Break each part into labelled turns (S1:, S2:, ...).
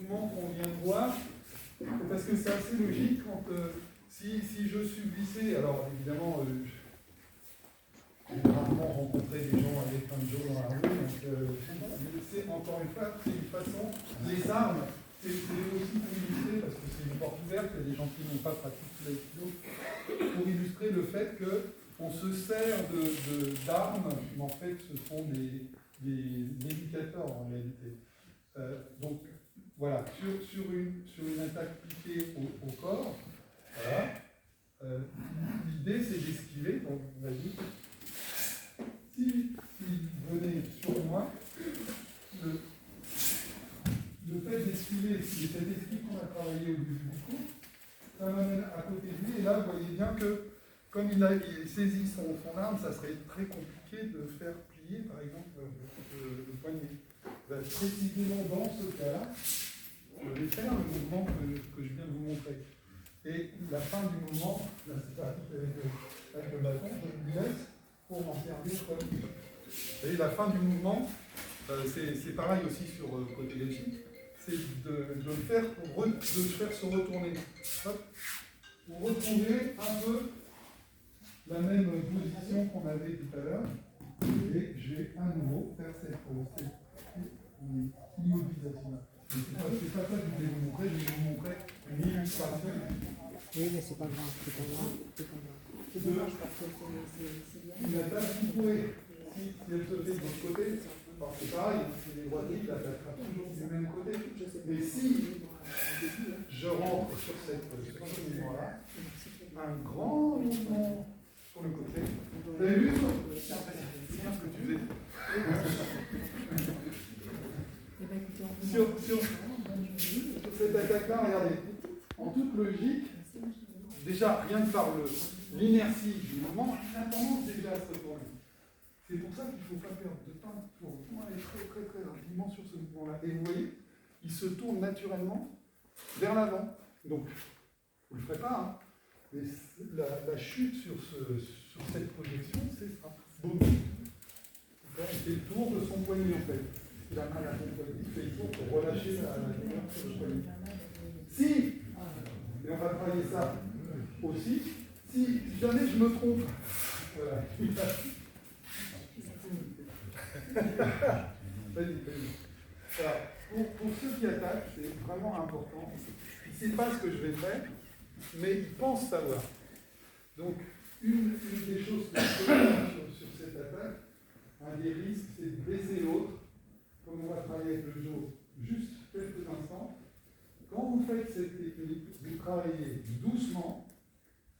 S1: mouvement qu'on vient de voir, parce que c'est assez logique quand si je subissais, alors évidemment, j'ai rarement rencontré des gens avec plein de gens dans la rue, donc c'est encore une fois, c'est une façon, les armes, c'est aussi pour illustrer, parce que c'est une porte ouverte, il y a des gens qui n'ont pas pratiqué l'aïkido, pour illustrer le fait qu'on se sert d'armes, mais en fait ce sont des éducateurs en réalité. Donc voilà, sur une attaque piquée au corps, voilà, l'idée c'est d'esquiver, donc vas-y. Si venait sur moi, le fait d'esquiver, c'est cette esquive qu'on a travaillé au début du cours, ça m'amène à côté de lui, et là vous voyez bien que comme il saisit son arme, ça serait très compliqué de faire plier par exemple le poignet. Précisément dans ce cas-là, je vais faire le mouvement que je viens de vous montrer. Et la fin du mouvement, là c'est pas avec le bâton, je vous laisse pour m'en servir comme. Vous voyez, la fin du mouvement, c'est pareil aussi sur côté léger, c'est de faire se retourner. Hop, pour retrouver un peu la même position qu'on avait tout à l'heure. Et je vais à nouveau faire cette immobilisation-là. C'est pas ça que je voulais vous montrer, je vais vous montrer une illustration.
S2: Oui, mais c'est pas grave, c'est pas grave, c'est pas grave. C'est dommage parce que c'est bien.
S1: Une attaque qui pourrait, si elle se fait de l'autre côté, alors c'est pareil, si les droitiers, il attaquera toujours du même côté. Mais si je rentre sur ce mouvement-là, un grand mouvement sur le côté, vous avez vu ça? C'est bien ce que tu faisais. Sur cette attaque-là, regardez, en toute logique, déjà rien que par l'inertie du mouvement, il a tendance déjà à se retourner. C'est pour ça qu'il ne faut pas perdre de temps pour aller très rapidement sur ce mouvement-là. Et vous voyez, il se tourne naturellement vers l'avant. Donc, vous ne le ferez pas, hein, mais la chute sur cette projection, c'est ça. Boum. Il fait le tour de son poignet en fait. Il a mal à son poignet. Il fait le tour pour relâcher la douleur sur le poignet. Si, et on va travailler ça aussi, si jamais je me trompe, voilà. Vas-y. Alors, pour ceux qui attaquent, c'est vraiment important. Ils ne savent pas ce que je vais faire, mais ils pensent savoir. Donc, une des choses que je peux faire sur cette attaque, un des risques, c'est de blesser l'autre, comme on va travailler avec le jeu juste quelques instants. Quand vous faites cette technique, vous travaillez doucement,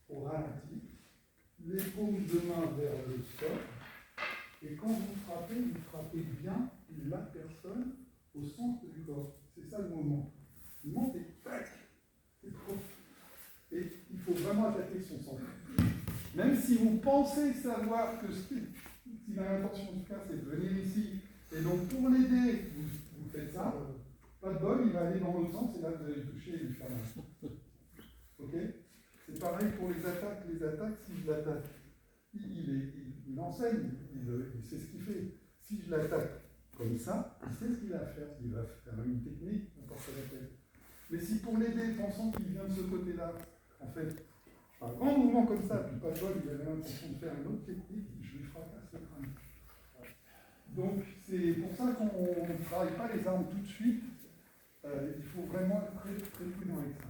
S1: au ralenti, les paumes de main vers le sol, et quand vous frappez bien la personne au centre du corps. C'est ça le mouvement. Le mouvement, c'est tac, c'est trop. Et il faut vraiment attaquer son centre. Même si vous pensez savoir que s'il a l'intention de faire, c'est de venir ici, et donc pour l'aider, vous faites ça, pas de bol, il va aller dans l'autre sens, et là vous allez le toucher et lui faire mal. Ok? C'est pareil pour les attaques. Les attaques, si je l'attaque, il enseigne, il sait ce qu'il fait. Si je l'attaque comme ça, il sait ce qu'il va faire. Il va faire une technique, n'importe laquelle. Mais si pour l'aider, pensant qu'il vient de ce côté-là, en fait, un grand mouvement comme ça, puis pas de bol, il avait l'intention de faire une autre technique, je lui fracasse le crâne. Donc, c'est pour ça qu'on ne travaille pas les armes tout de suite. Il faut vraiment être très prudent avec ça.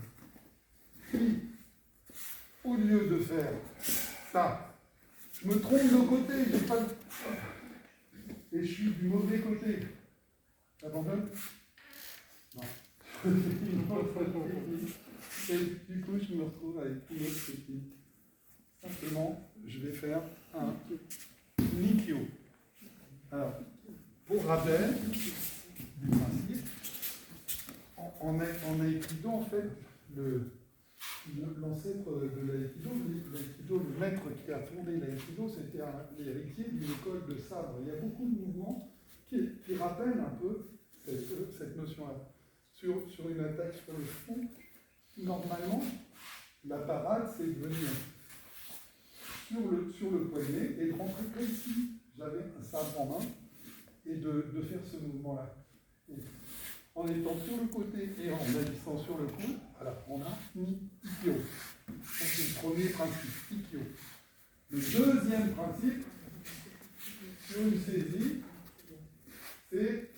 S1: Si, au lieu de faire ça, je me trompe de côté, j'ai pas de... et je suis du mauvais côté, j'abandonne? Non. Et du coup, je me retrouve avec une autre technique. Simplement, je vais faire un Nikyo. Alors, pour rappel du principe, en aïkido, en fait, l'ancêtre de l'aïkido, le maître qui a fondé l'aïkido, c'était l'héritier d'une école de sabre. Il y a beaucoup de mouvements qui rappellent un peu cette notion-là. Sur une attaque sur le front, normalement, la parade, c'est de venir sur le poignet et de rentrer comme si j'avais un sabre en main et de faire ce mouvement-là. en étant sur le côté et en agissant sur le coude. Voilà, on a Ikkyo. Ça, c'est le premier principe, Ikkyo. Le deuxième principe, sur une saisie, c'est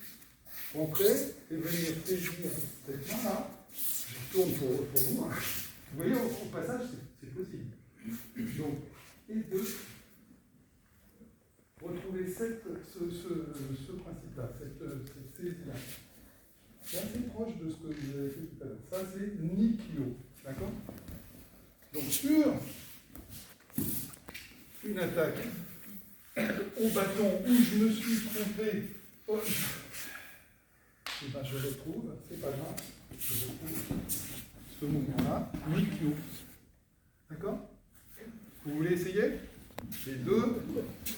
S1: rentrer et venir saisir cette main-là. Je tourne pour vous. Hein. Vous voyez, au passage, c'est possible. Donc, et de retrouver ce principe-là, cette saisie-là. C'est assez proche de ce que vous avez fait tout à l'heure. Ça, c'est Nikkyo. D'accord? Donc, sur une attaque au bâton où je me suis trompé, et ben je retrouve, c'est pas grave, je retrouve ce mouvement-là, Nikkyo. D'accord? Vous voulez essayer? Les deux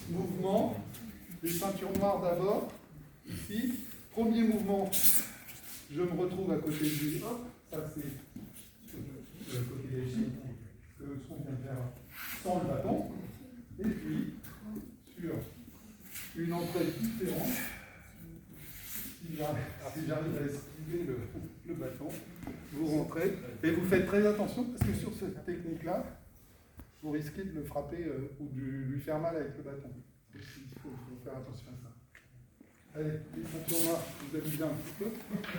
S1: mouvements, les ceintures noires d'abord, ici. Premier mouvement, je me retrouve à côté du hop, ça c'est le côté des chiffres, ce qu'on vient de faire sans le bâton. Et puis, sur une entrée différente, si j'arrive à esquiver le bâton, vous rentrez et vous faites très attention parce que sur cette technique-là, vous risquez de le frapper ou de lui faire mal avec le bâton. Il faut faire attention à ça. Allez, les ceintures noires, vous amusez un petit peu.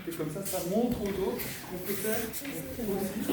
S1: Et comme ça montre aux autres qu'on peut faire aussi.